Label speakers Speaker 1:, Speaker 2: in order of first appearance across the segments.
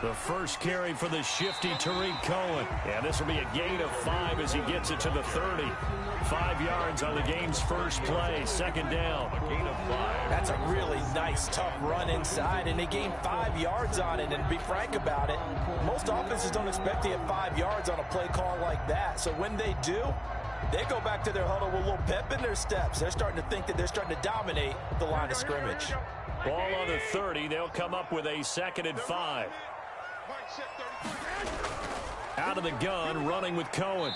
Speaker 1: The first carry for the shifty Tariq Cohen. And this will be a gain of 5 as he gets it to the 30. 5 yards on the game's first play. Second down. A gain of 5.
Speaker 2: That's a really nice, tough run inside, and they gained 5 yards on it. And to be frank about it, most offenses don't expect to get 5 yards on a play call like that. So when they do, they go back to their huddle with a little pep in their steps. They're starting to think that they're starting to dominate the line of scrimmage.
Speaker 1: Ball on the 30. They'll come up with a 2nd and 5. Out of the gun, running with Cohen.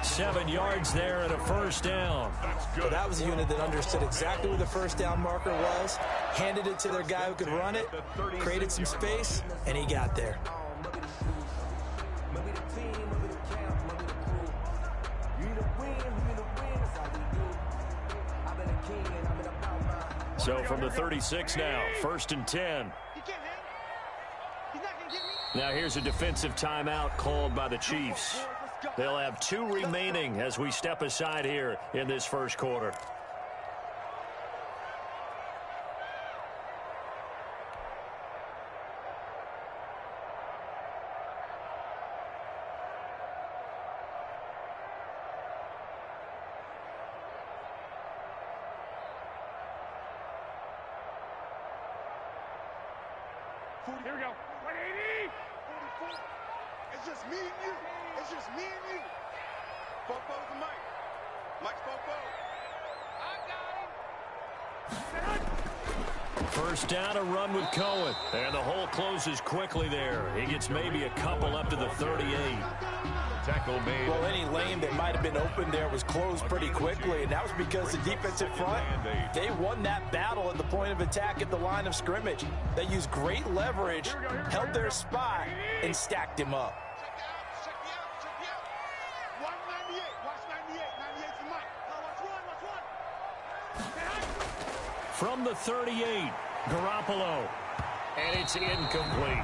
Speaker 1: 7 yards there and a first down.
Speaker 2: Well, that was a unit that understood exactly where the first down marker was, handed it to their guy who could run it, created some space, and he got there.
Speaker 1: So from the 36 now, 1st and 10. Now here's a defensive timeout called by the Chiefs. They'll have 2 remaining as we step aside here in this first quarter.
Speaker 3: Here we go. 180. 44. It's just me and you. It's just me and you. Fofo's the Mike. Mike's Fofo. I got him.
Speaker 1: First down, a run with Cohen. And the hole closes quickly there. He gets maybe a couple up to the 38.
Speaker 4: Tackle made.
Speaker 2: Well, any lane that might have been open there was closed pretty quickly, and that was because the defensive front, they won that battle at the point of attack at the line of scrimmage. They used great leverage, held their spot, and stacked him up.
Speaker 3: Check me out. 198. Watch 98. 98 to Mike. Watch one.
Speaker 1: From the 38, Garoppolo. And it's incomplete.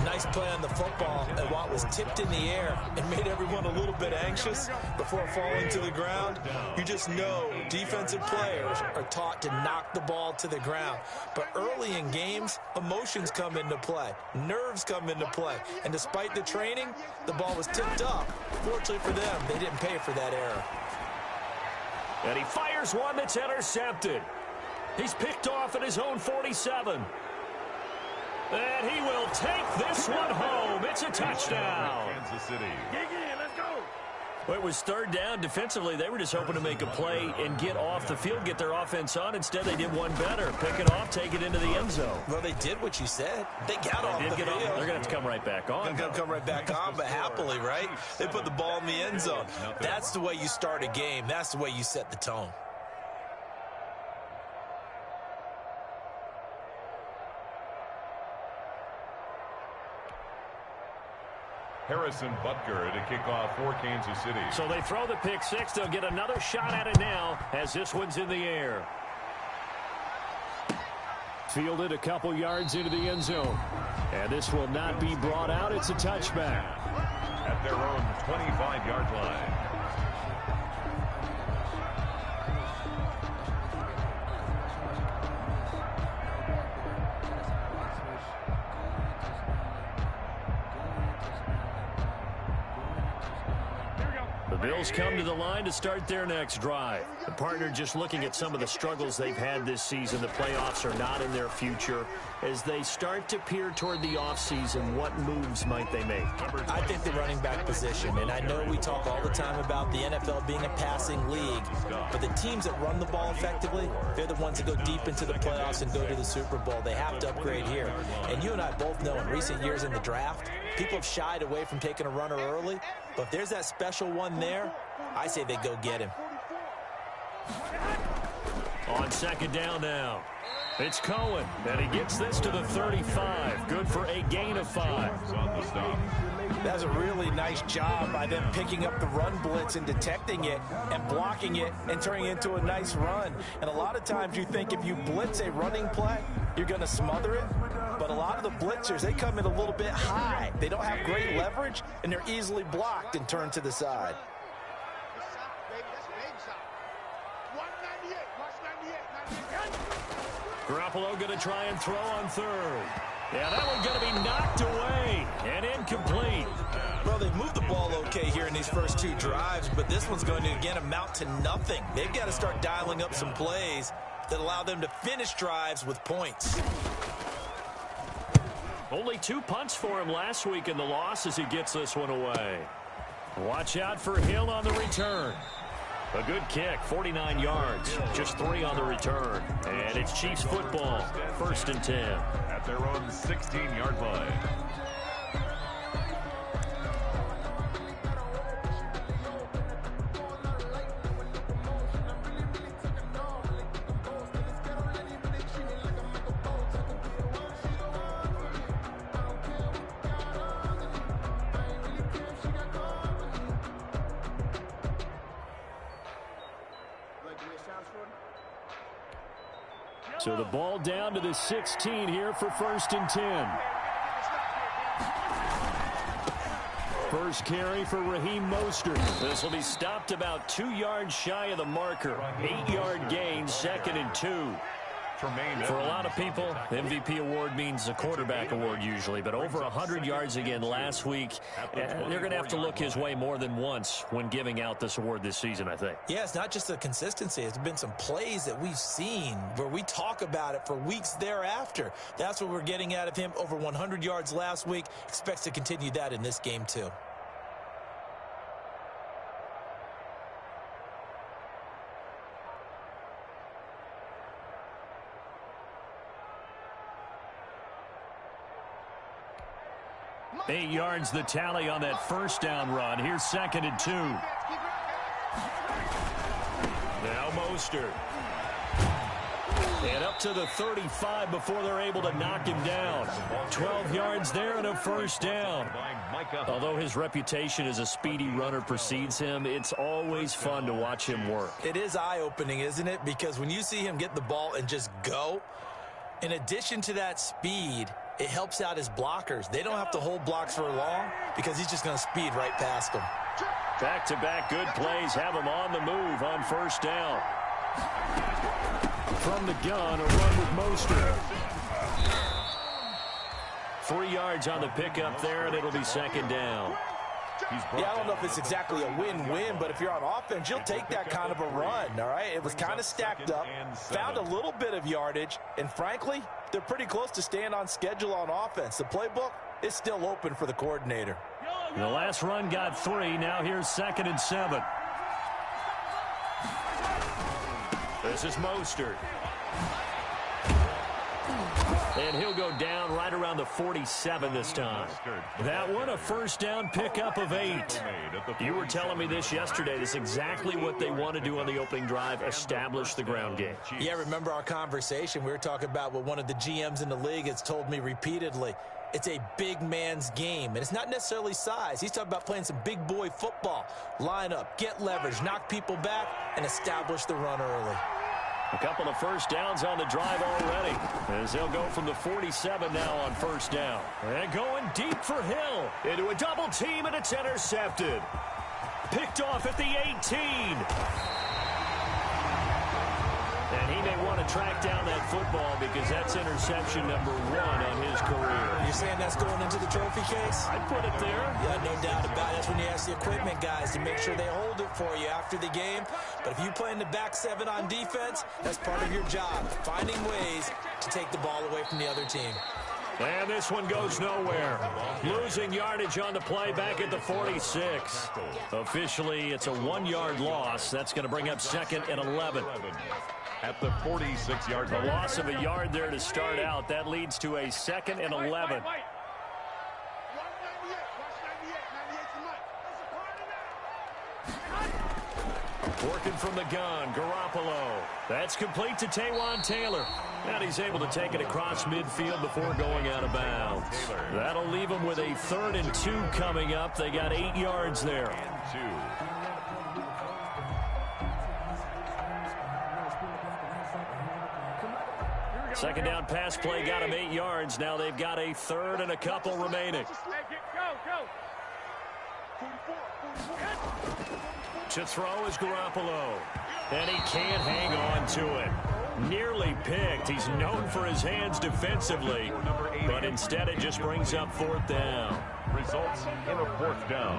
Speaker 2: Nice play on the football, and while it was tipped in the air and made everyone a little bit anxious before falling to the ground, you just know defensive players are taught to knock the ball to the ground. But early in games, emotions come into play, nerves come into play, and despite the training, the ball was tipped up. Fortunately for them, they didn't pay for that error.
Speaker 1: And he fires one that's intercepted. He's picked off at his own 47. And he will take this one home. It's a touchdown.
Speaker 4: Kansas City.
Speaker 3: Let's go.
Speaker 1: Well, it was 3rd down. Defensively, they were just hoping to make a play and get off the field, get their offense on. Instead, they did one better. Pick it off, take it into the end zone.
Speaker 2: Well, they did what you said. They got off the field.
Speaker 1: They're going to have to come right back on.
Speaker 2: They're going to come right back on, but happily, right? They put the ball in the end zone. That's the way you start a game. That's the way you set the tone.
Speaker 4: Harrison Butker to kick off for Kansas City.
Speaker 1: So they throw the pick 6. They'll get another shot at it now as this one's in the air. Fielded a couple yards into the end zone. And this will not be brought out. It's a touchback.
Speaker 4: At their own 25-yard line.
Speaker 1: Bills come to the line to start their next drive. The partner just looking at some of the struggles they've had this season. The playoffs are not in their future. As they start to peer toward the offseason, what moves might they make?
Speaker 2: I think the running back position, and I know we talk all the time about the NFL being a passing league, but the teams that run the ball effectively, they're the ones that go deep into the playoffs and go to the Super Bowl. They have to upgrade here. And you and I both know in recent years in the draft, people have shied away from taking a runner early, but if there's that special one there, I say they go get him.
Speaker 1: On 2nd down now, it's Cohen, and he gets this to the 35. Good for a gain of 5.
Speaker 2: That's a really nice job by them picking up the run blitz and detecting it and blocking it and turning it into a nice run. And a lot of times you think if you blitz a running play, you're going to smother it. But a lot of the blitzers, they come in a little bit high. They don't have great leverage, and they're easily blocked and turned to the side.
Speaker 3: 198. Watch 98. 98.
Speaker 1: Garoppolo going to try and throw on third. Yeah, that one going to be knocked away and incomplete.
Speaker 2: Well, they've moved the ball okay here in these first two drives, but this one's going to, again, amount to nothing. They've got to start dialing up some plays that allow them to finish drives with points.
Speaker 1: Only 2 punts for him last week in the loss as he gets this one away. Watch out for Hill on the return. A good kick, 49 yards, just 3 on the return. And it's Chiefs football, 1st and 10.
Speaker 4: At their own 16-yard line.
Speaker 1: So the ball down to the 16 here for 1st and 10. First carry for Raheem Mostert. This will be stopped about 2 yards shy of the marker. 8-yard gain, 2nd and 2. For a lot of people, MVP award means a quarterback award usually, but over 100 yards again last week. They're going to have to look his way more than once when giving out this award this season, I think.
Speaker 2: Yeah, it's not just the consistency. It's been some plays that we've seen where we talk about it for weeks thereafter. That's what we're getting out of him. Over 100 yards last week. Expects to continue that in this game, too.
Speaker 1: Eight yards the tally on that first down run. Here's 2nd and 2. Now Mostert. And up to the 35 before they're able to knock him down. 12 yards there and a first down. Although his reputation as a speedy runner precedes him, it's always fun to watch him work.
Speaker 2: It is eye-opening, isn't it? Because when you see him get the ball and just go, in addition to that speed, it helps out his blockers. They don't have to hold blocks for long because he's just going to speed right past them.
Speaker 1: Back-to-back good plays have him on the move on first down. From the gun, a run with Mostert. 3 yards on the pickup there, and it'll be 2nd down.
Speaker 2: Yeah, I don't know if it's exactly a win-win, but if you're on offense, you'll take that kind of a run, all right? It was kind of stacked up, found a little bit of yardage, and frankly, they're pretty close to staying on schedule on offense. The playbook is still open for the coordinator.
Speaker 1: The last run got 3. Now here's 2nd and 7. This is Mostert. And he'll go down right around the 47 this time. That one, a first down pickup of 8. You were telling me this yesterday. This is exactly what they want to do on the opening drive, establish the ground game.
Speaker 2: Yeah, remember our conversation? We were talking about what one of the GMs in the league has told me repeatedly. It's a big man's game, and it's not necessarily size. He's talking about playing some big boy football. Line up, get leverage, knock people back, and establish the run early.
Speaker 1: A couple of first downs on the drive already, as they'll go from the 47 now on first down. And going deep for Hill into a double team, and it's intercepted. Picked off at the 18. And he may want to track down that football because that's interception number 1 on his career.
Speaker 2: You're saying that's going into the trophy case?
Speaker 1: I'd put it there.
Speaker 2: Yeah, no doubt about it. That's when you ask the equipment guys to make sure they hold it for you after the game. But if you play in the back 7 on defense, that's part of your job, finding ways to take the ball away from the other team.
Speaker 1: And this one goes nowhere. Losing yardage on the play back at the 46. Officially, it's a 1-yard loss. That's going to bring up 2nd and 11.
Speaker 4: At the 46-yard line.
Speaker 1: A loss of a yard there to start out. That leads to a 2nd and 11. Working from the gun, Garoppolo. That's complete to Taywan Taylor. And he's able to take it across midfield before going out of bounds. That'll leave him with a 3rd and 2 coming up. They got 8 yards there. Second down pass play got him 8 yards. Now they've got a 3rd and a couple remaining. To throw is Garoppolo. And he can't hang on to it. Nearly picked. He's known for his hands defensively, but instead it just brings up 4th down.
Speaker 4: Results in a 4th down.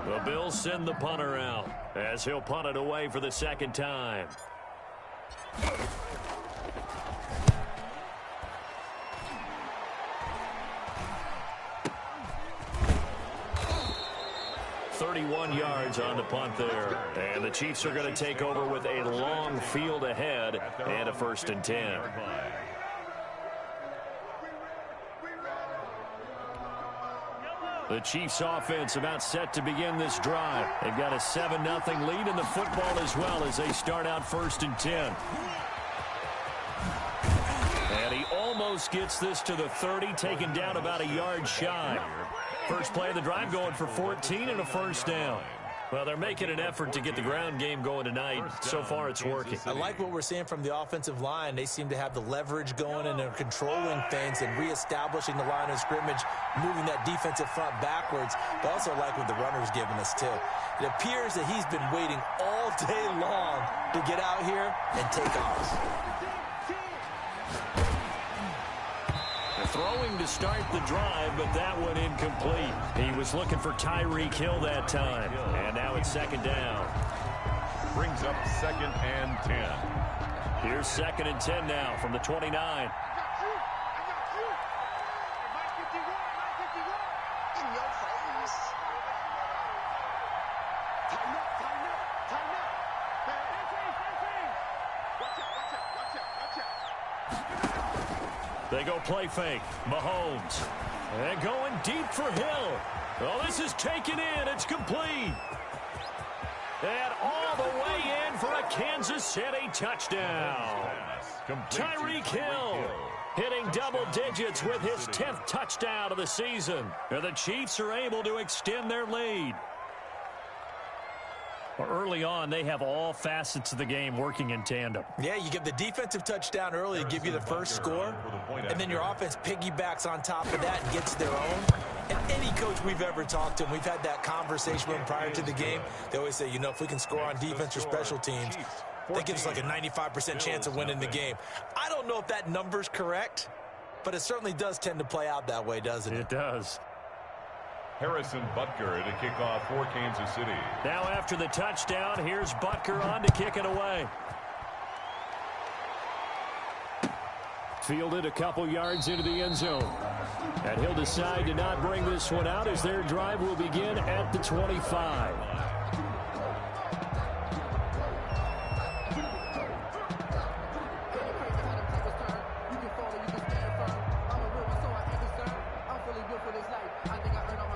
Speaker 1: The Bills send the punter out as he'll punt it away for the 2nd time. .31 yards on the punt there. And the Chiefs are going to take over with a long field ahead and a 1st and 10. The Chiefs offense about set to begin this drive. They've got a 7-0 lead in the football as well as they start out 1st and 10. And he almost gets this to the 30, taken down about a yard shy. First play of the drive going for 14 and a 1st down. Well, they're making an effort to get the ground game going tonight. So far, it's working.
Speaker 2: I like what we're seeing from the offensive line. They seem to have the leverage going, and they're controlling things and reestablishing the line of scrimmage, moving that defensive front backwards. But also like what the runner's giving us, too. It appears that he's been waiting all day long to get out here and take off.
Speaker 1: Throwing to start the drive, but that one incomplete. He was looking for Tyreek Hill that time. And now it's 2nd down.
Speaker 4: Brings up 2nd and 10.
Speaker 1: Here's 2nd and 10 now from the 29. They go play fake. Mahomes. And going deep for Hill. Oh, this is taken in. It's complete. And all the way in for a Kansas City touchdown. Tyreek Hill hitting double digits with his 10th touchdown of the season. And the Chiefs are able to extend their lead. Early on, they have all facets of the game working in tandem. Yeah, you get the defensive touchdown early to give you the first score, and then your offense piggybacks on top of that and gets their own. And any coach we've ever talked to, and we've had that conversation with them prior to the game, they always say, you know, if we can score on defense or special teams, that gives us like a 95% chance of winning the game. I don't know if that number's correct, but it certainly does tend to play out that way, doesn't it? It does.
Speaker 4: Harrison Butker to kick off for Kansas City.
Speaker 1: Now after the touchdown, here's Butker on to kick it away. Fielded a couple yards into the end zone. And he'll decide to not bring this one out as their drive will begin at the 25.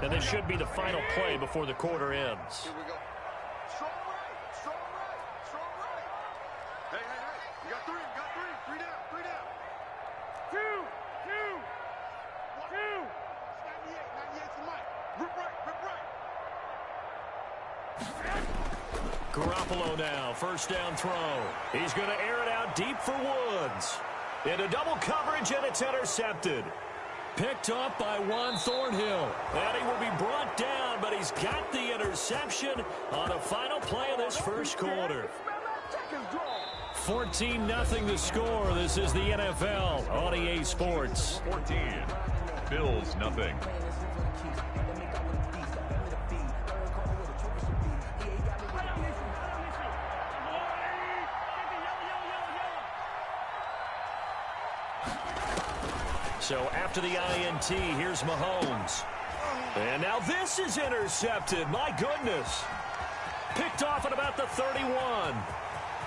Speaker 1: And this should be the final play before the quarter ends.
Speaker 3: Here we go. Strong right, strong right, strong right. Hey, hey, hey. You got three, Three down, three down. Two. 98 to Mike. Rip right.
Speaker 1: Garoppolo now, 1st down throw. He's going to air it out deep for Woods. Into double coverage, and it's intercepted. Picked up by Juan Thornhill. And he will be brought down, but he's got the interception on the final play of this first quarter. 14-0 the score. This is the NFL on EA Sports.
Speaker 4: 14. Bills, nothing.
Speaker 1: So after the INT, here's Mahomes. And now this is intercepted. My goodness. Picked off at about the 31.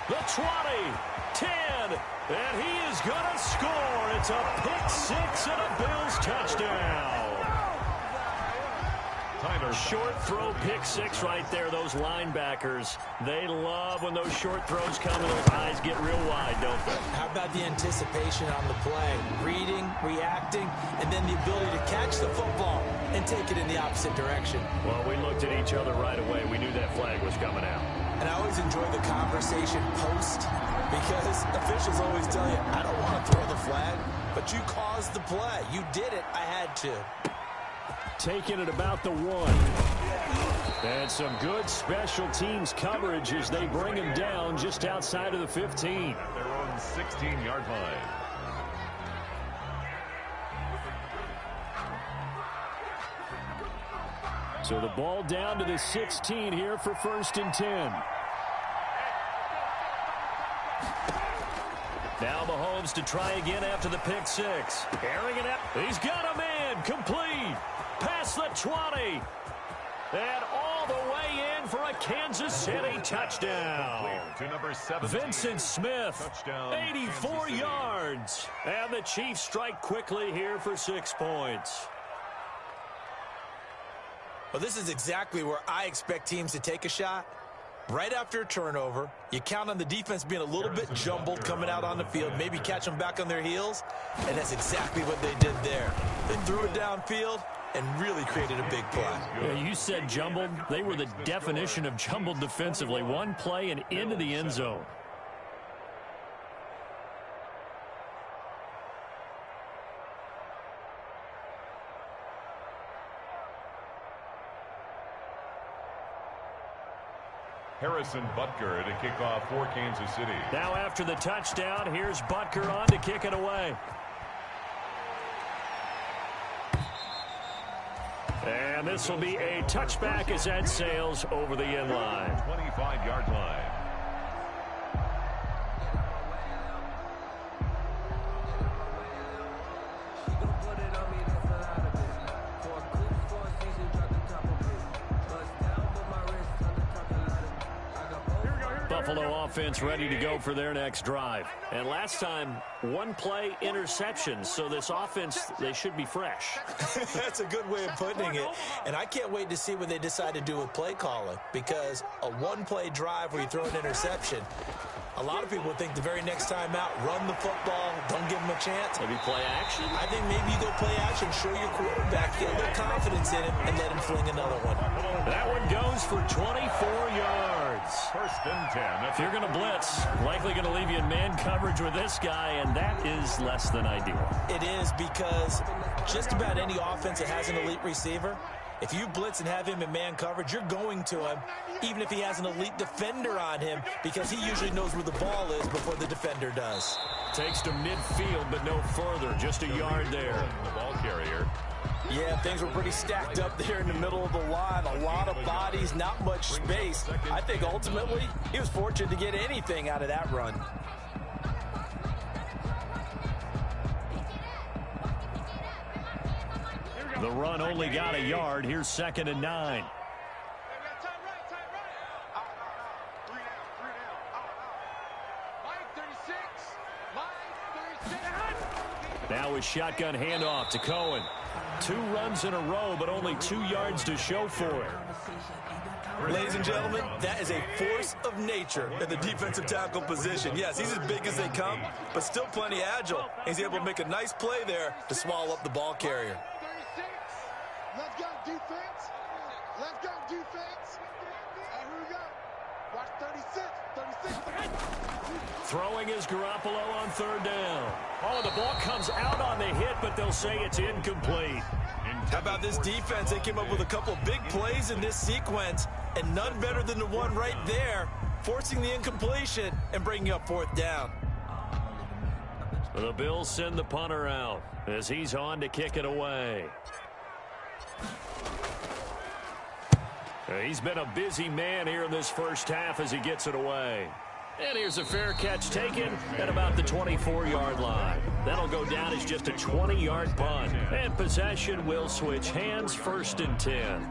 Speaker 1: The 20. 10. And he is going to score. It's a pick six and a Bills touchdown. Short throw pick six right there. Those linebackers, they love when those short throws come and those eyes get real wide, don't they?
Speaker 2: How about the anticipation on the play? Reading, reacting, and then the ability to catch the football and take it in the opposite direction.
Speaker 1: Well, we looked at each other right away. We knew that flag was coming out.
Speaker 2: And I always enjoy the conversation post because officials always tell you, I don't want to throw the flag, but you caused the play. You did it. I had to.
Speaker 1: Taking it about the 1. And some good special teams coverage as they bring him down just outside of the 15.
Speaker 4: At their own 16-yard line.
Speaker 1: So the ball down to the 16 here for 1st and 10. Now Mahomes to try again after the pick six. Airing it up. He's got a man. Complete. Past the 20. And all the way in for a Kansas City touchdown.
Speaker 4: To number 17.
Speaker 1: Vincent Smith,
Speaker 4: Touchdown,
Speaker 1: 84 yards. And the Chiefs strike quickly here for 6 points.
Speaker 2: Well, this is exactly where I expect teams to take a shot. Right after a turnover, you count on the defense being a little bit jumbled coming out on the field, maybe catch them back on their heels, and that's exactly what they did there. They threw it downfield and really created a big play.
Speaker 1: Yeah, you said jumbled. They were the definition of jumbled defensively. One play and into the end zone.
Speaker 4: Harrison Butker to kick off for Kansas City.
Speaker 1: Now after the touchdown, here's Butker on to kick it away. And this will be a touchback as that sails over the end line.
Speaker 4: 25-yard line.
Speaker 1: Buffalo offense ready to go for their next drive. And last time, one play interception. So this offense, they should be fresh.
Speaker 2: That's a good way of putting it. And I can't wait to see what they decide to do with play calling, because a one-play drive where you throw an interception, a lot of people think the very next time out, run the football, don't give them a chance.
Speaker 1: Maybe play action?
Speaker 2: I think maybe you go play action, show your quarterback, get a little confidence in him, and let him fling another one.
Speaker 1: That one goes for 24 yards.
Speaker 4: 1st and 10.
Speaker 1: If you're going to blitz, likely going to leave you in man coverage with this guy, and that is less than ideal.
Speaker 2: It is, because just about any offense that has an elite receiver, if you blitz and have him in man coverage, you're going to him, even if he has an elite defender on him, because he usually knows where the ball is before the defender does.
Speaker 1: Takes to midfield, but no further. Just a yard there.
Speaker 4: The ball carrier.
Speaker 2: Yeah, things were pretty stacked up there in the middle of the line. A lot of bodies, not much space. I think ultimately he was fortunate to get anything out of that run.
Speaker 1: The run only got a yard. Here's 2nd and 9. Now a shotgun handoff to Cohen. 2 runs in a row, but only 2 yards to show for it.
Speaker 2: Ladies and gentlemen, that is a force of nature in the defensive tackle position. Yes, he's as big as they come, but still plenty agile. He's able to make a nice play there to swallow up the ball carrier.
Speaker 3: Let's go defense. Let's go defense. And here we go. Watch 36.
Speaker 1: Throwing is Garoppolo on 3rd down. Oh, the ball comes out on the hit, but they'll say it's incomplete.
Speaker 2: How about this defense? They came up with a couple big plays in this sequence, and none better than the one right there, forcing the incompletion and bringing up 4th down.
Speaker 1: The Bills send the punter out as he's on to kick it away. He's been a busy man here in this first half as he gets it away. And here's a fair catch taken at about the 24-yard line. That'll go down as just a 20-yard punt. And possession will switch hands, 1st and 10.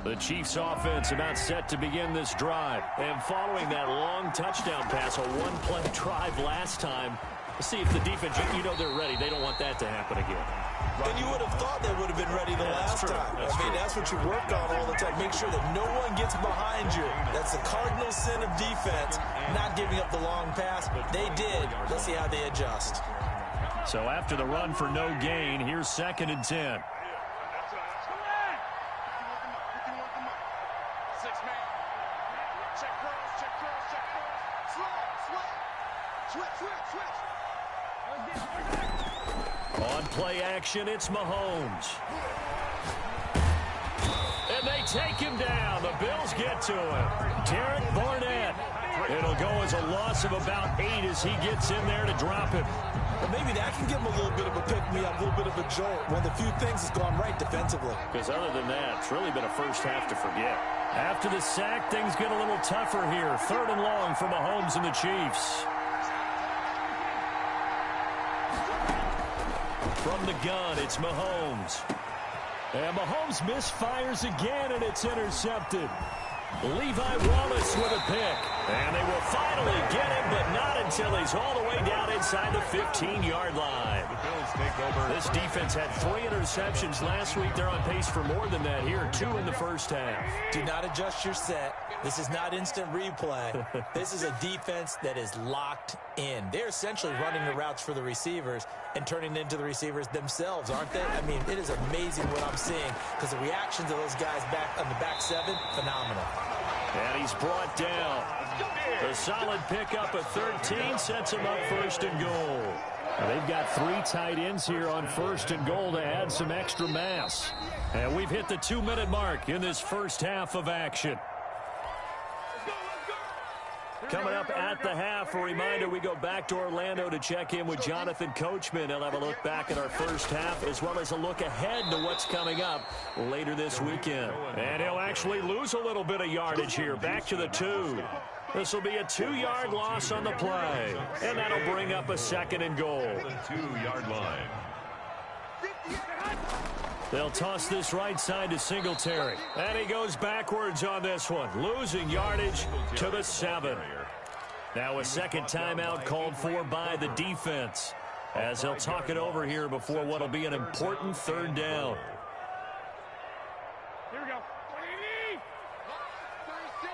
Speaker 1: The Chiefs offense about set to begin this drive. And following that long touchdown pass, a one-play drive last time, let's see if the defense, you know they're ready. They don't want that to happen again.
Speaker 2: And you would have thought they would have been ready the last time. That's what you work on all the time. Make sure that no one gets behind you. That's the cardinal sin of defense, not giving up the long pass. They did. Let's see how they adjust.
Speaker 1: So after the run for no gain, here's 2nd and 10. On play action, it's Mahomes. And they take him down. The Bills get to him. Derek Barnett. It'll go as a loss of about 8 as he gets in there to drop him.
Speaker 2: Well, maybe that can give him a little bit of a pick-me-up, a little bit of a jolt. One of the few things that's gone right defensively.
Speaker 1: Because other than that, it's really been a first half to forget. After the sack, things get a little tougher here. 3rd and long for Mahomes and the Chiefs. From the gun, it's Mahomes. And Mahomes misfires again, and it's intercepted. Levi Wallace with a pick. And they will finally get him, but not until he's all the way down inside the 15-yard line.
Speaker 4: The Bills take over.
Speaker 1: This defense had 3 interceptions last week. They're on pace for more than that here. 2 in the first half.
Speaker 2: Do not adjust your set. This is not instant replay. This is a defense that is locked in. They're essentially running the routes for the receivers and turning into the receivers themselves, aren't they? I mean, it is amazing what I'm seeing because the reactions of those guys back on the back 7, phenomenal.
Speaker 1: And he's brought down. A solid pickup of 13 sets him up 1st and goal. They've got 3 tight ends here on 1st and goal to add some extra mass. And we've hit the 2-minute mark in this first half of action. Coming up at the half, a reminder, we go back to Orlando to check in with Jonathan Coachman. He'll have a look back at our first half as well as a look ahead to what's coming up later this weekend. And he'll actually lose a little bit of yardage here, back to the 2. This will be a 2-yard loss on the play. And that'll bring up a 2nd and goal.
Speaker 4: The 2-yard line.
Speaker 1: They'll toss this right side to Singletary. And he goes backwards on this one, losing yardage to the 7. Now a 2nd timeout called for by the defense as they'll talk it over here before what will be an important 3rd down.
Speaker 3: Here we go. 180. 36.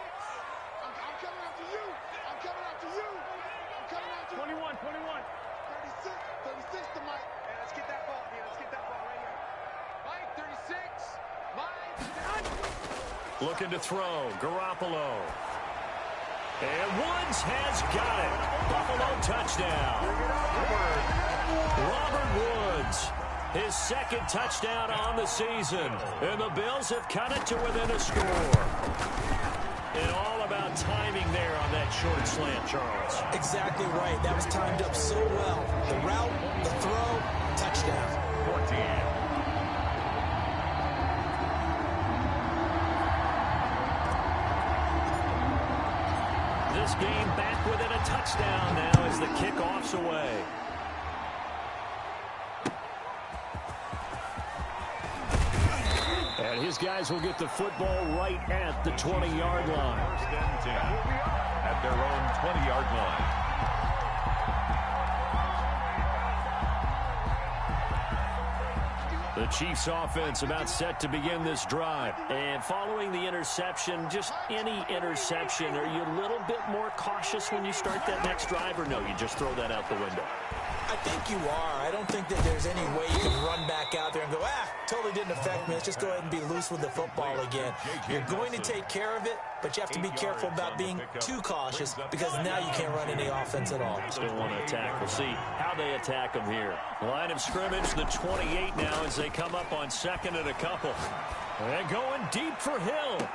Speaker 3: I'm coming after you. I'm coming after you. I'm coming after you. 21. 36. 36 to Mike. Hey, let's get that ball here. Let's get that ball right here. Mike, 36. Mike.
Speaker 1: Looking to throw. Garoppolo. And Woods has got it. Buffalo touchdown. Robert Woods. His 2nd touchdown on the season. And the Bills have cut it to within a score. And all about timing there on that short slant, Charles.
Speaker 2: Exactly right. That was timed up so well. The route, the throw, touchdown.
Speaker 4: 14.
Speaker 1: This game back within a touchdown now as the kickoff's away. And his guys will get the football right at the 20-yard line.
Speaker 4: 1st and 10 at their own 20-yard line.
Speaker 1: The Chiefs offense about set to begin this drive. And following the interception, just any interception, are you a little bit more cautious when you start that next drive, or no, you just throw that out the window?
Speaker 2: I think you are. I don't think that there's any way you can run back out there and go, totally didn't affect me. Let's just go ahead and be loose with the football again. You're going to take care of it, but you have to be careful about being too cautious because now you can't run any offense at all.
Speaker 1: Still want to attack. We'll see how they attack them here. Line of scrimmage, the 28 now as they come up on 2nd and a couple. And going deep for Hill.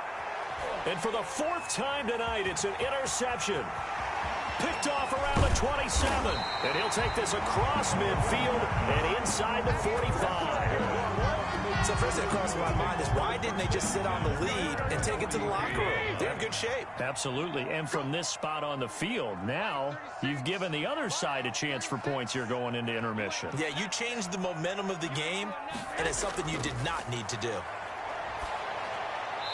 Speaker 1: And for the 4th time tonight, it's an interception. Picked off around the 27. And he'll take this across midfield and inside the 45.
Speaker 2: So first thing that crosses my mind is why didn't they just sit on the lead and take it to the locker room? They're in good shape.
Speaker 1: Absolutely. And from this spot on the field, now you've given the other side a chance for points here going into intermission.
Speaker 2: Yeah, you changed the momentum of the game, and it's something you did not need to do.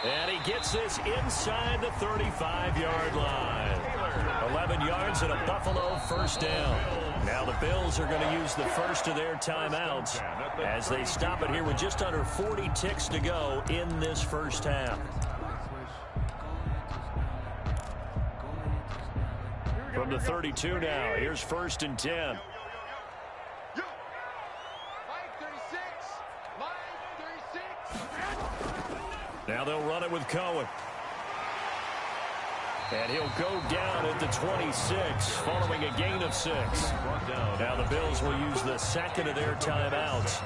Speaker 1: And he gets this inside the 35-yard line. 11 yards and a Buffalo 1st down. Now the Bills are going to use the first of their timeouts as they stop it here with just under 40 ticks to go in this first half. From the 32 now, here's 1st and 10. Now they'll run it with Cohen. And he'll go down at the 26 following a gain of 6. Now the Bills will use the second of their timeouts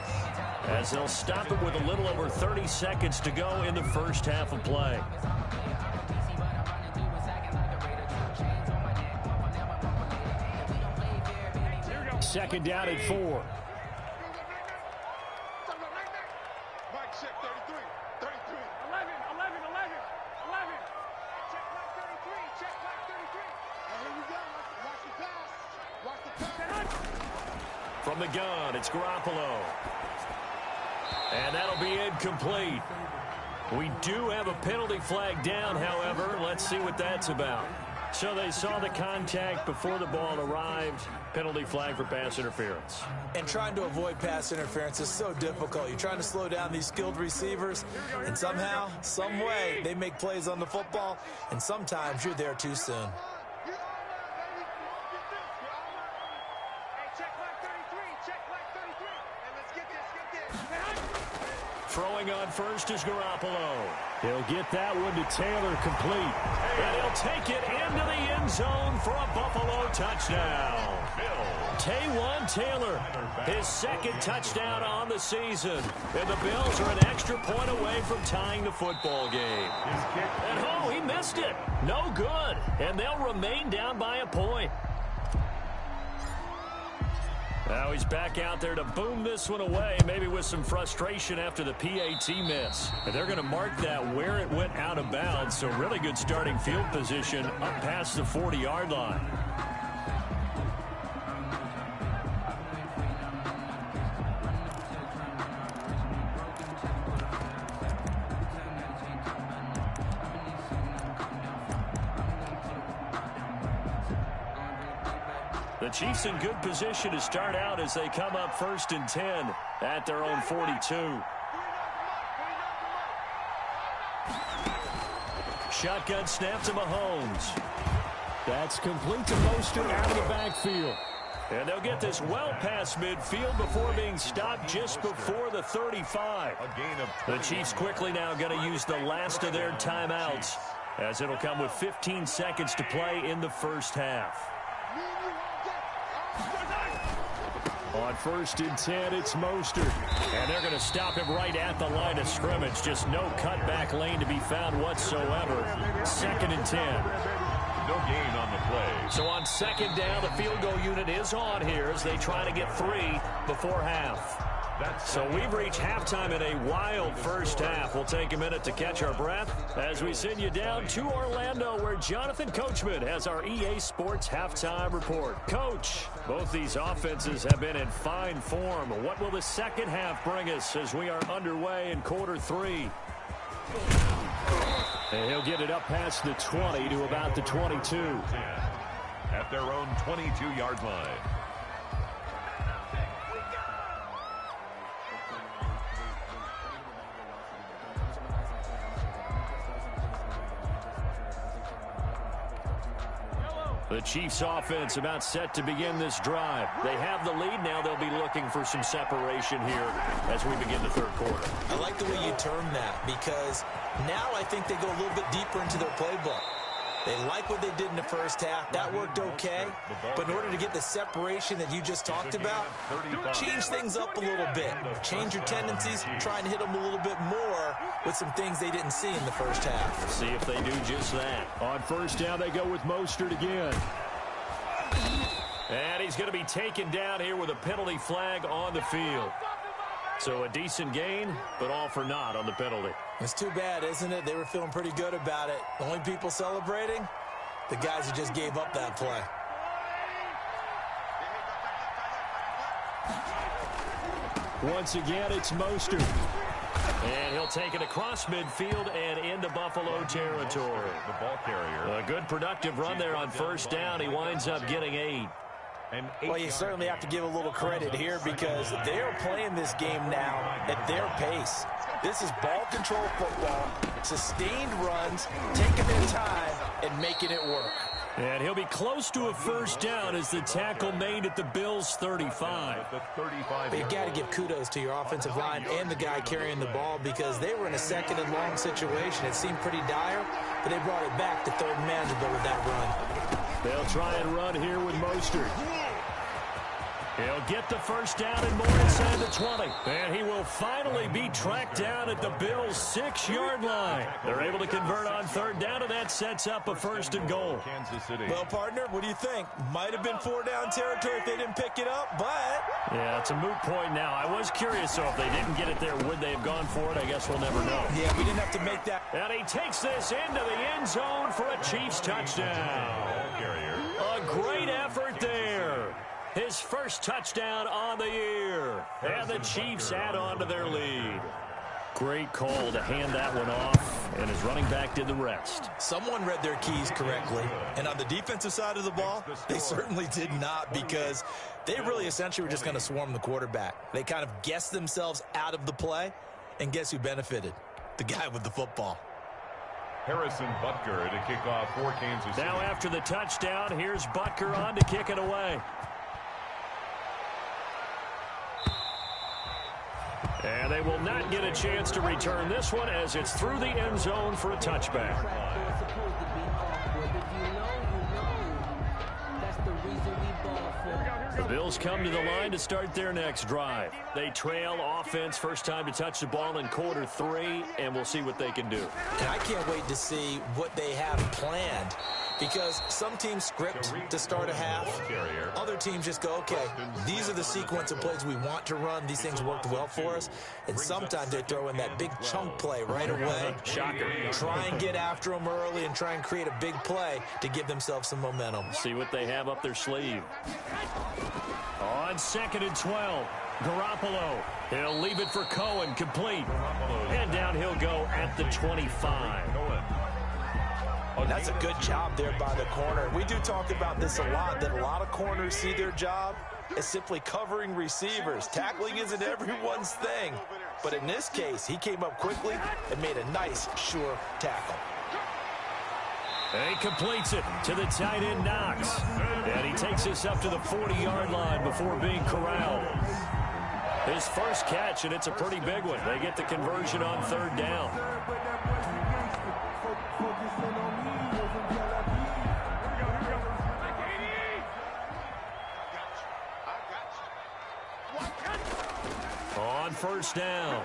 Speaker 1: as they'll stop it with a little over 30 seconds to go in the first half of play. Second down at 4.
Speaker 3: Mike check 33. 33. 11. Check Mike 33. Check Mike 33. And here we go. Watch the pass. Watch the pass.
Speaker 1: From the gun, it's Garoppolo. And that'll be incomplete. We do have a penalty flag down, however. Let's see what that's about. So they saw the contact before the ball arrived. Penalty flag for pass interference.
Speaker 2: And trying to avoid pass interference is so difficult. You're trying to slow down these skilled receivers, and somehow, some way, they make plays on the football, and sometimes you're there too soon.
Speaker 1: Throwing on first is Garoppolo. He'll get that one to Taylor complete. And he'll take it into the end zone for a Buffalo touchdown. Taywan Taylor, his second touchdown on the season. And the Bills are an extra point away from tying the football game. And oh, he missed it. No good. And they'll remain down by a point. Now he's back out there to boom this one away, maybe with some frustration after the PAT miss. And they're going to mark that where it went out of bounds, so really good starting field position up past the 40-yard line. The Chiefs in good position to start out as they come up 1st and 10 at their own 42. Shotgun snap to Mahomes. That's complete to Mostert out of the backfield. And they'll get this well past midfield before being stopped just before the 35. The Chiefs quickly now going to use the last of their timeouts as it'll come with 15 seconds to play in the first half. On 1st and 10, it's Mostert. And they're going to stop him right at the line of scrimmage. Just no cutback lane to be found whatsoever. 2nd and 10.
Speaker 4: No gain on the play.
Speaker 1: So on 2nd down, the field goal unit is on here as they try to get 3 before half. So we've reached halftime in a wild first half. We'll take a minute to catch our breath as we send you down to Orlando, where Jonathan Coachman has our EA Sports halftime report. Coach, both these offenses have been in fine form. What will the second half bring us as we are underway in quarter 3? And he'll get it up past the 20 to about the 22.
Speaker 4: At their own 22-yard line.
Speaker 1: The Chiefs offense about set to begin this drive. They have the lead. Now they'll be looking for some separation here as we begin the third quarter.
Speaker 2: I like the way you term that, because now I think they go a little bit deeper into their playbook. They like what they did in the first half. That worked okay. But in order to get the separation that you just talked about, change things up a little bit. Change your tendencies, try and hit them a little bit more with some things they didn't see in the first half.
Speaker 1: See if they do just that. On 1st down, they go with Mostert again. And he's going to be taken down here with a penalty flag on the field. So a decent gain, but all for naught on the penalty.
Speaker 2: It's too bad, isn't it? They were feeling pretty good about it. The only people celebrating, the guys who just gave up that play.
Speaker 1: Once again, it's Mostert. And he'll take it across midfield and into Buffalo territory.
Speaker 4: The ball carrier.
Speaker 1: A good productive run there on 1st down. He winds up getting 8.
Speaker 2: Well, you certainly have to give a little credit here because they're playing this game now at their pace. This is ball control football, sustained runs, taking their time, and making it work.
Speaker 1: And he'll be close to a first down as the tackle made at the Bills' 35.
Speaker 2: But you got to give kudos to your offensive line and the guy carrying the ball because they were in a second and long situation. It seemed pretty dire, but they brought it back to third and manageable with that run.
Speaker 1: They'll try and run here with Mostert. He'll get the first down and more inside the 20. And he will finally be tracked down at the Bills' 6-yard line. They're able to convert on third down, and that sets up a first and goal.
Speaker 2: Well, partner, what do you think? Might have been 4-down territory if they didn't pick it up, but...
Speaker 1: Yeah, it's a moot point now. I was curious, so if they didn't get it there, would they have gone for it? I guess we'll never know.
Speaker 2: Yeah, we didn't have to make that.
Speaker 1: And he takes this into the end zone for a Chiefs touchdown. A great effort there. His first touchdown on the year. And the Chiefs add on to their lead. Great call to hand that one off, and his running back did the rest.
Speaker 2: Someone read their keys correctly, and on the defensive side of the ball, they certainly did not because they really essentially were just going to swarm the quarterback. They kind of guessed themselves out of the play, and guess who benefited? The guy with the football.
Speaker 4: Harrison Butker to kick off for Kansas City.
Speaker 1: Now after the touchdown, here's Butker on to kick it away. And they will not get a chance to return this one as it's through the end zone for a touchback. The Bills come to the line to start their next drive. They trail offense, first time to touch the ball in quarter 3, and we'll see what they can do.
Speaker 2: And I can't wait to see what they have planned because some teams script to start a half. Other teams just go, okay, these are the sequence of plays we want to run. These things worked well for us. And sometimes they throw in that big chunk play right away.
Speaker 1: Shocker.
Speaker 2: Try and get after them early and try and create a big play to give themselves some momentum.
Speaker 1: See what they have up their sleeve. On 2nd and 12, Garoppolo. He'll leave it for Cohen, complete. And down he'll go at the 25.
Speaker 2: That's a good job there by the corner. We do talk about this a lot, that a lot of corners see their job as simply covering receivers. Tackling isn't everyone's thing. But in this case, he came up quickly and made a nice, sure tackle.
Speaker 1: And he completes it to the tight end, Knox. And he takes this up to the 40-yard line before being corralled. His first catch, and it's a pretty big one. They get the conversion on third down. On first down,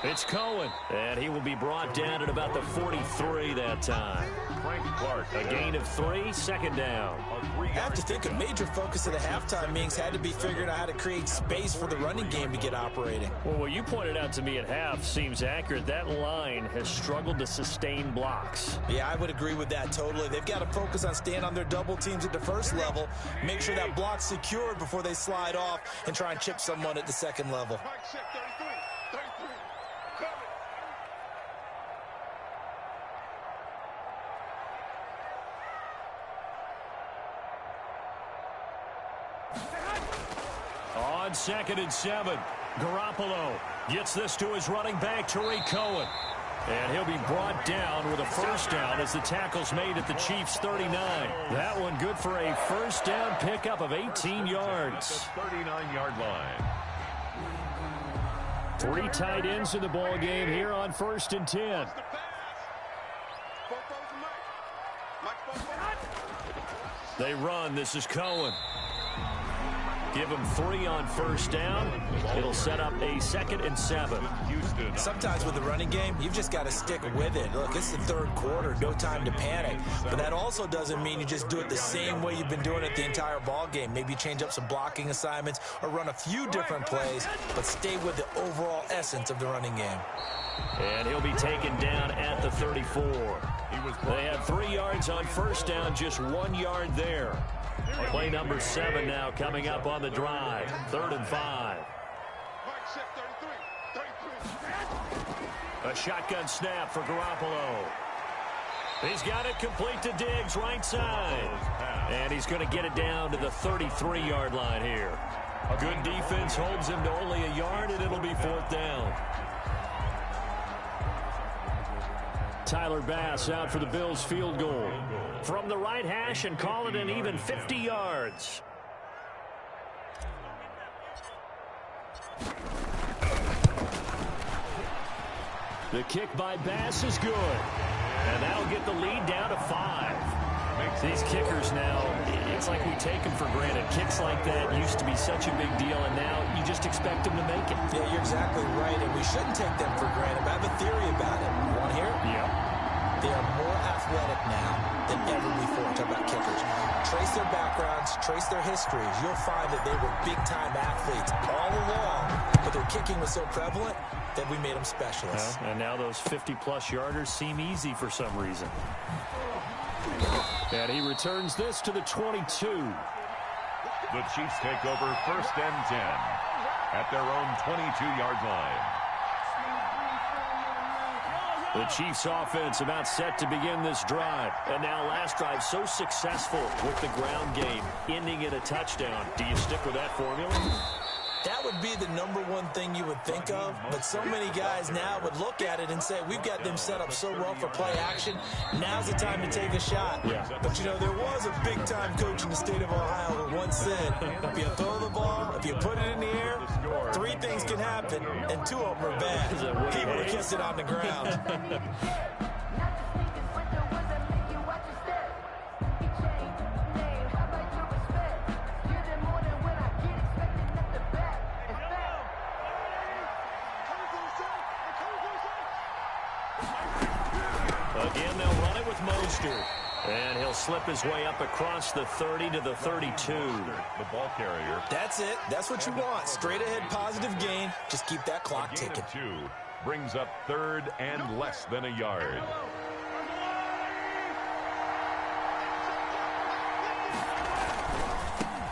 Speaker 1: it's Cohen, and he will be brought down at about the 43 that time. A gain of 3, second down.
Speaker 2: I have to think a major focus of the halftime meetings had to be figuring out how to create space for the running game to get operating.
Speaker 1: Well, what you pointed out to me at half seems accurate. That line has struggled to sustain blocks.
Speaker 2: Yeah, I would agree with that totally. They've got to focus on staying on their double teams at the first level, make sure that block's secured before they slide off and try and chip someone at the second level.
Speaker 1: On 2nd and 7, Garoppolo gets this to his running back, Tariq Cohen. And he'll be brought down with a first down as the tackle's made at the Chiefs' 39. That one good for a first down pickup of 18 yards.
Speaker 4: 39-yard line.
Speaker 1: 3 tight ends in the ball game here on 1st and 10. They run. This is Cohen. Give him 3 on first down. It'll set up a 2nd and 7.
Speaker 2: Sometimes with the running game, you've just got to stick with it. Look, it's the third quarter, no time to panic. But that also doesn't mean you just do it the same way you've been doing it the entire ball game. Maybe change up some blocking assignments or run a few different plays, but stay with the overall essence of the running game.
Speaker 1: And he'll be taken down at the 34. They have 3 yards on first down, just 1 yard there. Play number 7 now coming up on the drive. 3rd and 5. A shotgun snap for Garoppolo. He's got it complete to Diggs, right side. And he's going to get it down to the 33-yard line here. Good defense holds him to only a yard, and it'll be 4th down. Tyler Bass out for the Bills field goal. From the right hash and call it an even 50 yards. The kick by Bass is good. And that'll get the lead down to 5. These kickers now, it's like we take them for granted. Kicks like that used to be such a big deal, and now you just expect them to make it.
Speaker 2: Yeah, you're exactly right, and we shouldn't take them for granted. But I have a theory about it. You want to hear it?
Speaker 1: Yeah.
Speaker 2: They are more athletic now than ever before. Talk about kickers. Trace their backgrounds, trace their histories. You'll find that they were big-time athletes all along, but their kicking was so prevalent that we made them specialists.
Speaker 1: And now those 50-plus yarders seem easy for some reason. And he returns this to the 22.
Speaker 4: The Chiefs take over 1st and 10 at their own 22-yard line.
Speaker 1: The Chiefs offense about set to begin this drive. And now last drive so successful with the ground game, ending in a touchdown. Do you stick with that formula?
Speaker 2: That would be the #1 thing you would think of, but so many guys now would look at it and say, we've got them set up so well for play action. Now's the time to take a shot.
Speaker 1: Yeah.
Speaker 2: But, you know, there was a big-time coach in the state of Ohio who once said, if you throw the ball, if you put it in the air, 3 things can happen, and 2 of them are bad. He would have kissed it on the ground.
Speaker 1: Again, they'll run it with Mostert. And he'll slip his way up across the 30 to the 32.
Speaker 4: The ball carrier.
Speaker 2: That's it. That's what you want. Straight ahead positive gain. Just keep that clock ticking.
Speaker 4: 2 brings up 3rd and less than a yard.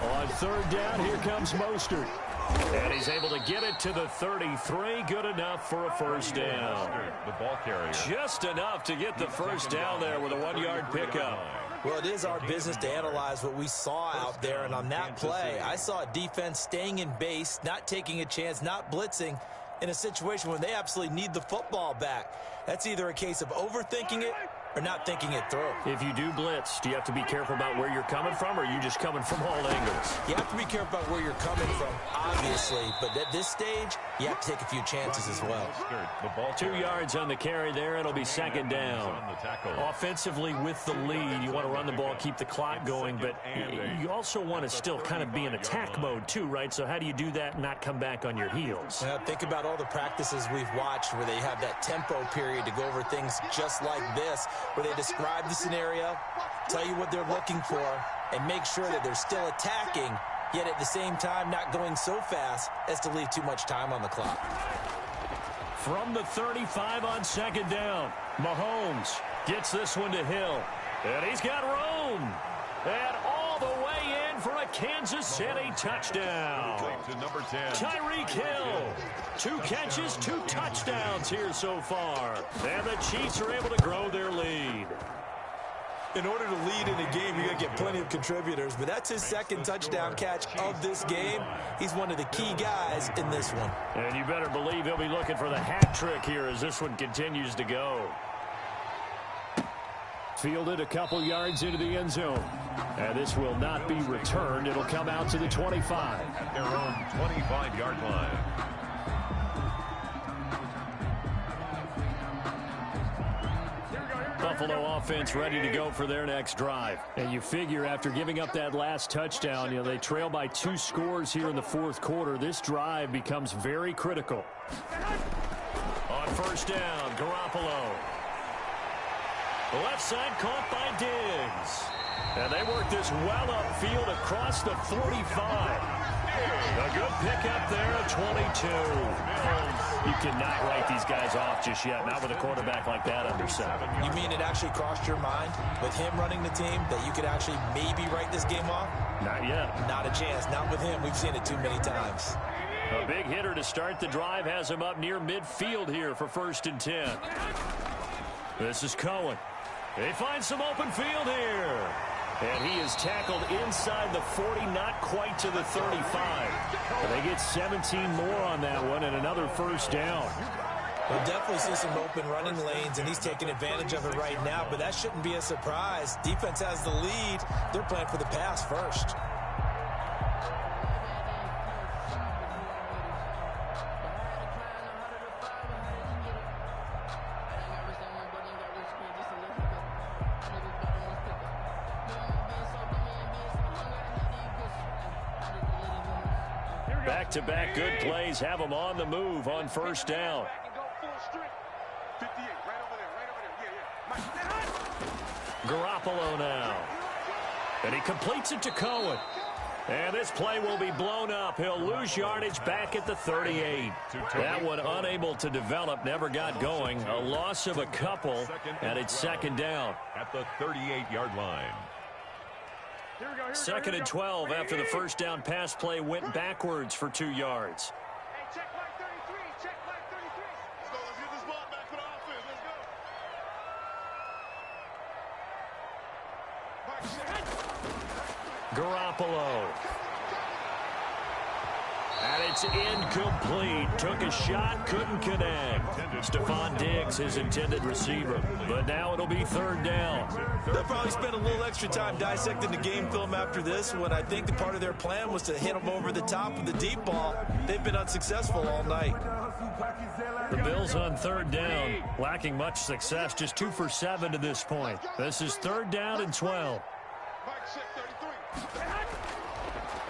Speaker 1: On 3rd down, here comes Mostert. And he's able to get it to the 33. Good enough for a 1st down.
Speaker 4: The ball carrier.
Speaker 1: Just enough to get the 1st down there with a 1-yard pickup.
Speaker 2: Well, it is our business to analyze what we saw out there, and on that play, I saw a defense staying in base, not taking a chance, not blitzing, in a situation when they absolutely need the football back. That's either a case of overthinking it or not thinking it through.
Speaker 1: If you do blitz, do you have to be careful about where you're coming from, or are you just coming from all angles?
Speaker 2: You have to be careful about where you're coming from, obviously, but at this stage, you have to take a few chances as well.
Speaker 4: The ball
Speaker 1: 2 yards on the carry there. It'll be 2nd down. Offensively with the lead, you want to run the ball, keep the clock going, but you also want to still kind of be in attack mode too, right? So how do you do that and not come back on your heels?
Speaker 2: Think about all the practices we've watched where they have that tempo period to go over things just like this, where they describe the scenario, tell you what they're looking for, and make sure that they're still attacking, yet at the same time not going so fast as to leave too much time on the clock.
Speaker 1: From the 35 on 2nd down, Mahomes gets this one to Hill. And he's got room. And all the way in for a Kansas City touchdown.
Speaker 4: To number 10.
Speaker 1: Tyreek Hill. 2 catches, 2 touchdowns here so far. And the Chiefs are able to grow their lead.
Speaker 2: In order to lead in a game, you're going to get plenty of contributors, but that's his 2nd touchdown catch of this game. He's one of the key guys in this one.
Speaker 1: And you better believe he'll be looking for the hat trick here as this one continues to go. Fielded a couple yards into the end zone. And this will not be returned. It'll come out to the 25.
Speaker 4: At their own 25-yard line.
Speaker 1: Buffalo offense ready to go for their next drive. And you figure after giving up that last touchdown, you know, they trail by 2 scores here in the 4th quarter. This drive becomes very critical. On 1st down, Garoppolo. Left side caught by Diggs. And they work this well upfield across the 45. A good pickup there at 22. You cannot write these guys off just yet, not with a quarterback like that under center.
Speaker 2: You mean it actually crossed your mind with him running the team that you could actually maybe write this game off?
Speaker 1: Not yet.
Speaker 2: Not a chance. Not with him. We've seen it too many times.
Speaker 1: A big hitter to start the drive has him up near midfield here for 1st and 10. This is Cohen. They find some open field here. And he is tackled inside the 40, not quite to the 35. But they get 17 more on that one and another 1st down.
Speaker 2: We'll definitely see some open running lanes, and he's taking advantage of it right now, but that shouldn't be a surprise. Defense has the lead. They're playing for the pass first.
Speaker 1: Back-to-back good plays have them on the move on first down. Garoppolo now. And he completes it to Cohen. And this play will be blown up. He'll lose yardage back at the 38. That one unable to develop, never got going. A loss of a couple, and it's second down.
Speaker 4: At the 38-yard line.
Speaker 1: Second and 12 after the first down pass play went backwards for 2 yards.
Speaker 3: Hey, check flag 33. Check flag 33. Let's get this ball back for the offense. Let's go.
Speaker 1: Garoppolo. And it's incomplete. Took a shot, couldn't connect. Stephon Diggs, his intended receiver. But now it'll be third down.
Speaker 2: They'll probably spend a little extra time dissecting the game film after this one. I think the part of their plan was to hit them over the top of the deep ball. They've been unsuccessful all night.
Speaker 1: The Bills on third down, lacking much success, just 2 for 7 to this point. This is third down and 12.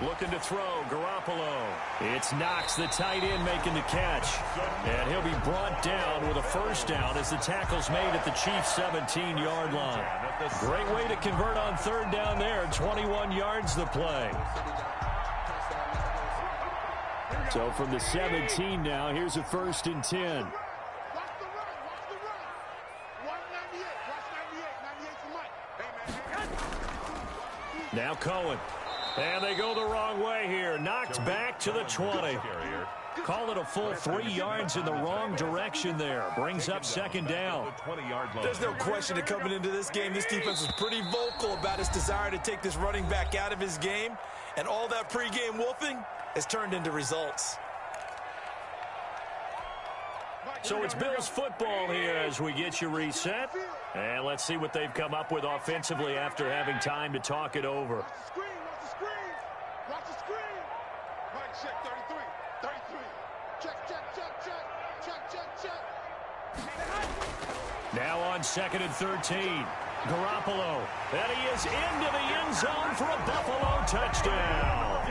Speaker 1: Looking to throw, Garoppolo. It's Knox, the tight end, making the catch. And he'll be brought down with a first down as the tackle's made at the Chiefs' 17-yard line. Great way to convert on third down there. 21 yards the play. So from the 17 now, here's a first and 10.
Speaker 3: Watch the run. Watch the run. 198. Watch 98. 98 for Mike. Hey, man.
Speaker 1: Now Cohen. And they go the wrong way here. Knocked back to the 20. Call it a full 3 yards in the wrong direction there. Brings up second down.
Speaker 2: There's no question that coming into this game, this defense was pretty vocal about its desire to take this running back out of his game. And all that pregame wolfing has turned into results.
Speaker 1: So it's Bills football here as we get you reset. And let's see what they've come up with offensively after having time to talk it over.
Speaker 3: Watch the screen. Watch the screen. Mike, check 33. 33. Check.
Speaker 1: Now on second and 13. Garoppolo. And he is into the end zone for a Buffalo touchdown.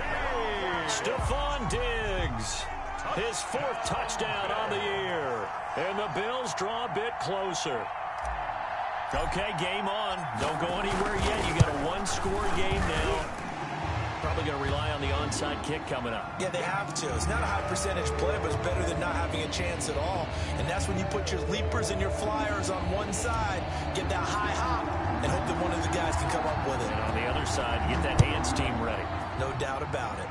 Speaker 1: Stephon Diggs. His 4th touchdown on the year. And the Bills draw a bit closer. Okay, game on. Don't go anywhere yet. You got a 1-score game now. Probably going to rely on the onside kick coming up.
Speaker 2: Yeah, they have to. It's not a high percentage play, but it's better than not having a chance at all. And that's when you put your leapers and your flyers on one side, get that high hop, and hope that one of the guys can come up with it.
Speaker 1: And on the other side, get that hands team ready.
Speaker 2: No doubt about it.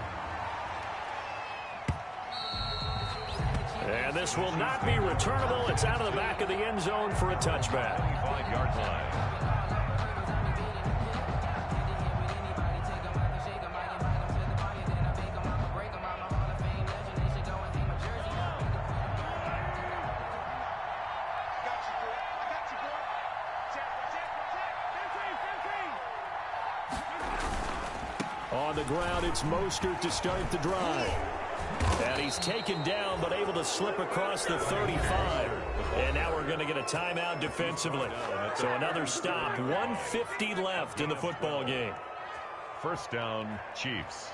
Speaker 1: And this will not be returnable. It's out of the back of the end zone for a touchback.
Speaker 4: 5-yard line.
Speaker 1: On the ground, it's Mostert to start the drive. And he's taken down, but able to slip across the 35. And now we're going to get a timeout defensively. So another stop. 1:50 left in the football game.
Speaker 4: First down, Chiefs.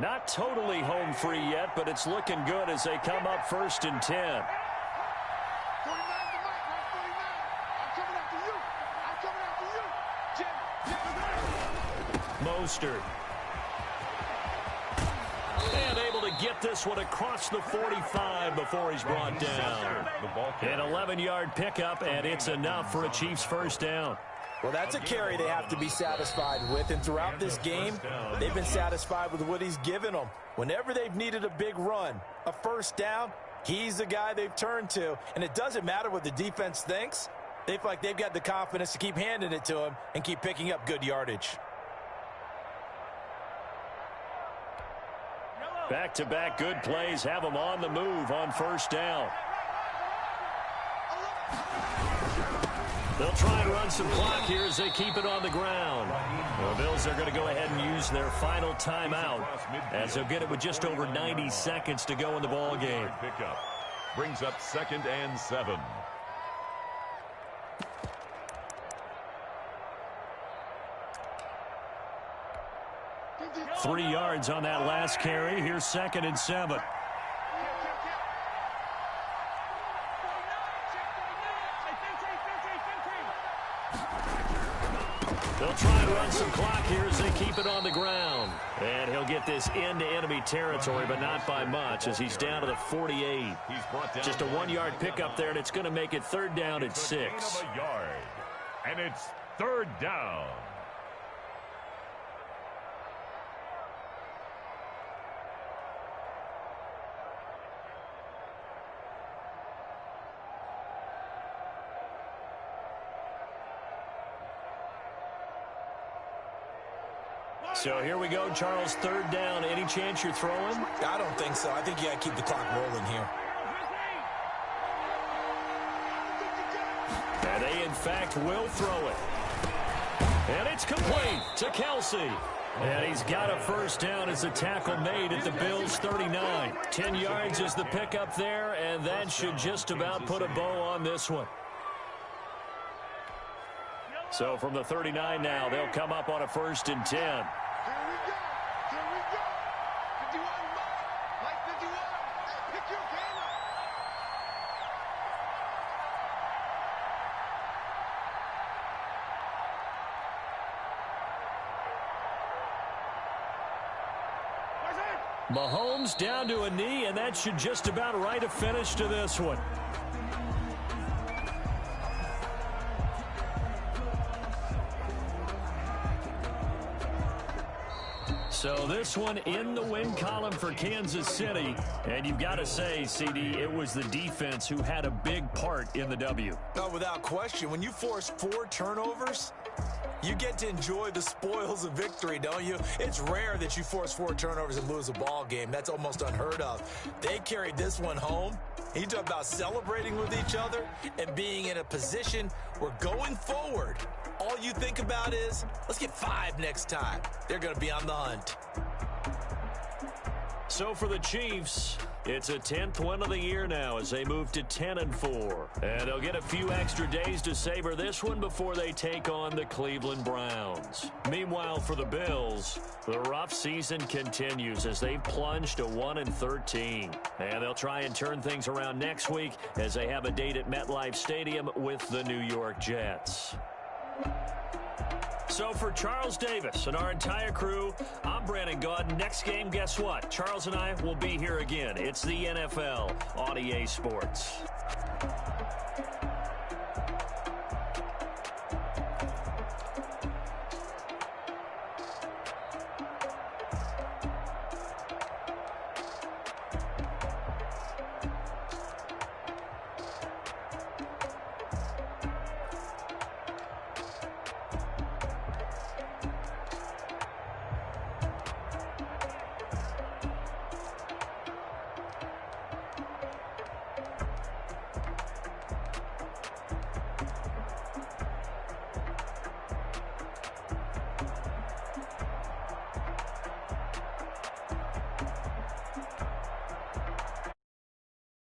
Speaker 1: Not totally home free yet, but it's looking good as they come up first and 10.
Speaker 3: 49 to Mike. Right 49. I'm coming after you.
Speaker 1: Mostert. And able to get this one across the 45 before he's brought down. An 11-yard pickup, and it's enough for a Chiefs first down.
Speaker 2: Well, that's a carry they have to be satisfied with, and throughout this game, they've been satisfied with what he's given them. Whenever they've needed a big run, a first down, he's the guy they've turned to, and it doesn't matter what the defense thinks. They feel like they've got the confidence to keep handing it to him and keep picking up good yardage.
Speaker 1: Back-to-back good plays have them on the move on first down. They'll try and run some clock here as they keep it on the ground. The Bills are going to go ahead and use their final timeout as they'll get it with just over 90 seconds to go in the ball game.
Speaker 4: Pickup brings up 2nd and 7.
Speaker 1: Three yards on that last carry. Here's 2nd and 7. They'll try and run some clock here as they keep it on the ground. And he'll get this into enemy territory, but not by much as he's down to the 48. Just a 1-yard pickup there, and it's going to make it 3rd down at 6.
Speaker 4: And it's 3rd down.
Speaker 1: So here we go, Charles, 3rd down. Any chance you're throwing?
Speaker 2: I don't think so. I think you got to keep the clock rolling here.
Speaker 1: And they, in fact, will throw it. And it's complete to Kelsey. And he's got a first down as a tackle made at the Bills' 39. 10 yards is the pickup there, and that should just about put a bow on this one. So from the 39 now, they'll come up on a 1st and 10.
Speaker 3: Here we go. Here we go. 51, Mike 51. Hey, pick your game up.
Speaker 1: Mahomes down to a knee, and that should just about write a finish to this one. So this one in the win column for Kansas City. And you've got to say, CD, it was the defense who had a big part in the W.
Speaker 2: No, without question. When you force 4 turnovers, you get to enjoy the spoils of victory, don't you? It's rare that you force 4 turnovers and lose a ball game. That's almost unheard of. They carried this one home. You talk about celebrating with each other and being in a position where going forward, all you think about is, let's get 5 next time. They're going to be on the hunt.
Speaker 1: So for the Chiefs, it's a 10th win of the year now as they move to 10-4. And they'll get a few extra days to savor this one before they take on the Cleveland Browns. Meanwhile, for the Bills, the rough season continues as they plunge to 1-13. And they'll try and turn things around next week as they have a date at MetLife Stadium with the New York Jets. So for Charles Davis and our entire crew, I'm Brandon Gaudin. Next game, guess what? Charles and I will be here again. It's the NFL on EA Sports.